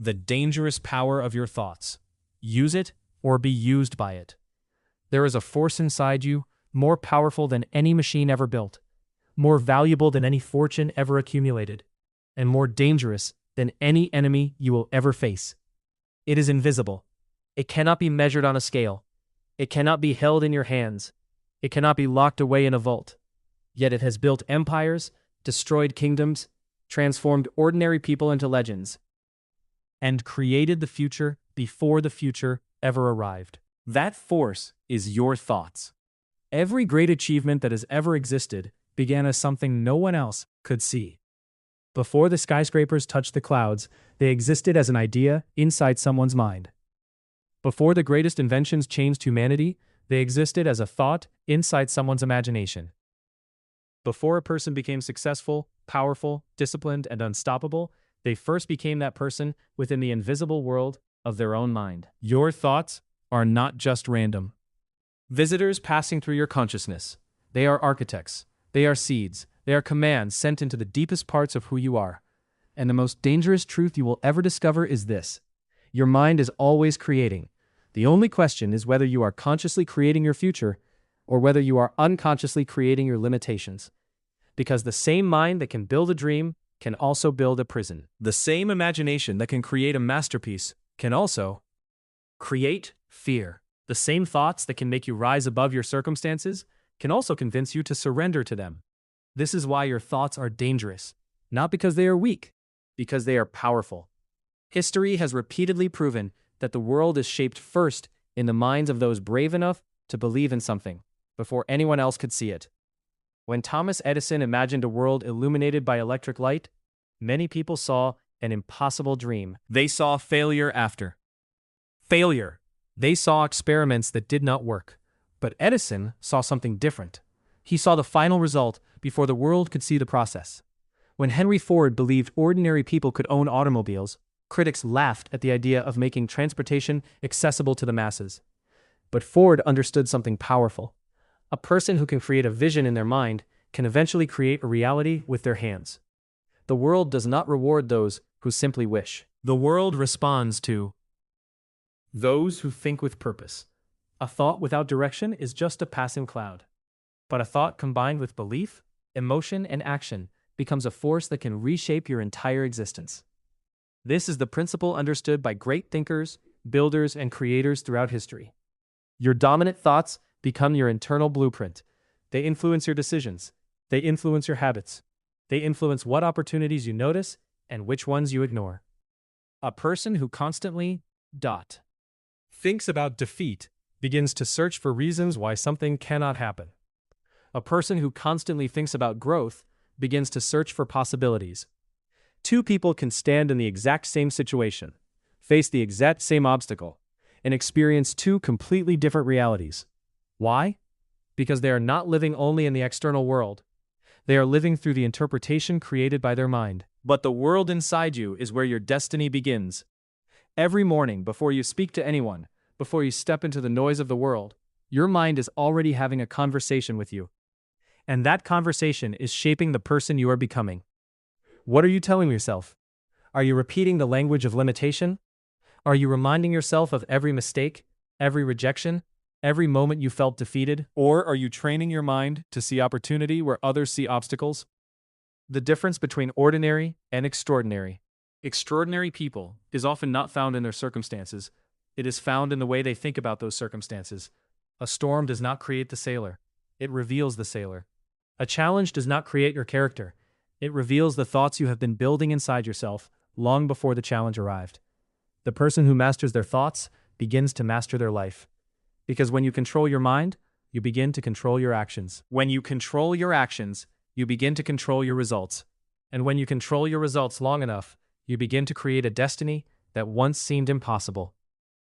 The dangerous power of your thoughts. Use it or be used by it. There is a force inside you more powerful than any machine ever built, more valuable than any fortune ever accumulated, and more dangerous than any enemy you will ever face. It is invisible. It cannot be measured on a scale. It cannot be held in your hands. It cannot be locked away in a vault. Yet it has built empires, destroyed kingdoms, transformed ordinary people into legends, and created the future before the future ever arrived. That force is your thoughts. Every great achievement that has ever existed began as something no one else could see. Before the skyscrapers touched the clouds, they existed as an idea inside someone's mind. Before the greatest inventions changed humanity, they existed as a thought inside someone's imagination. Before a person became successful, powerful, disciplined, and unstoppable, they first became that person within the invisible world of their own mind. Your thoughts are not just random visitors passing through your consciousness. They are architects. They are seeds. They are commands sent into the deepest parts of who you are. And the most dangerous truth you will ever discover is this: your mind is always creating. The only question is whether you are consciously creating your future or whether you are unconsciously creating your limitations. Because the same mind that can build a dream can also build a prison. The same imagination that can create a masterpiece can also create fear. The same thoughts that can make you rise above your circumstances can also convince you to surrender to them. This is why your thoughts are dangerous, not because they are weak, because they are powerful. History has repeatedly proven that the world is shaped first in the minds of those brave enough to believe in something before anyone else could see it. When Thomas Edison imagined a world illuminated by electric light, many people saw an impossible dream. They saw failure after failure. They saw experiments that did not work. But Edison saw something different. He saw the final result before the world could see the process. When Henry Ford believed ordinary people could own automobiles, critics laughed at the idea of making transportation accessible to the masses. But Ford understood something powerful. A person who can create a vision in their mind can eventually create a reality with their hands. The world does not reward those who simply wish. The world responds to those who think with purpose. A thought without direction is just a passing cloud. But a thought combined with belief, emotion, and action becomes a force that can reshape your entire existence. This is the principle understood by great thinkers, builders, and creators throughout history. Your dominant thoughts become your internal blueprint. They influence your decisions. They influence your habits. They influence what opportunities you notice and which ones you ignore. A person who constantly thinks about defeat begins to search for reasons why something cannot happen. A person who constantly thinks about growth begins to search for possibilities. Two people can stand in the exact same situation, face the exact same obstacle, and experience two completely different realities. Why? Because they are not living only in the external world. They are living through the interpretation created by their mind. But the world inside you is where your destiny begins. Every morning, before you speak to anyone, before you step into the noise of the world, your mind is already having a conversation with you. And that conversation is shaping the person you are becoming. What are you telling yourself? Are you repeating the language of limitation? Are you reminding yourself of every mistake, every rejection, every moment you felt defeated? Or are you training your mind to see opportunity where others see obstacles? The difference between ordinary and extraordinary. Extraordinary people is often not found in their circumstances. It is found in the way they think about those circumstances. A storm does not create the sailor. It reveals the sailor. A challenge does not create your character. It reveals the thoughts you have been building inside yourself long before the challenge arrived. The person who masters their thoughts begins to master their life. Because when you control your mind, you begin to control your actions. When you control your actions, you begin to control your results. And when you control your results long enough, you begin to create a destiny that once seemed impossible.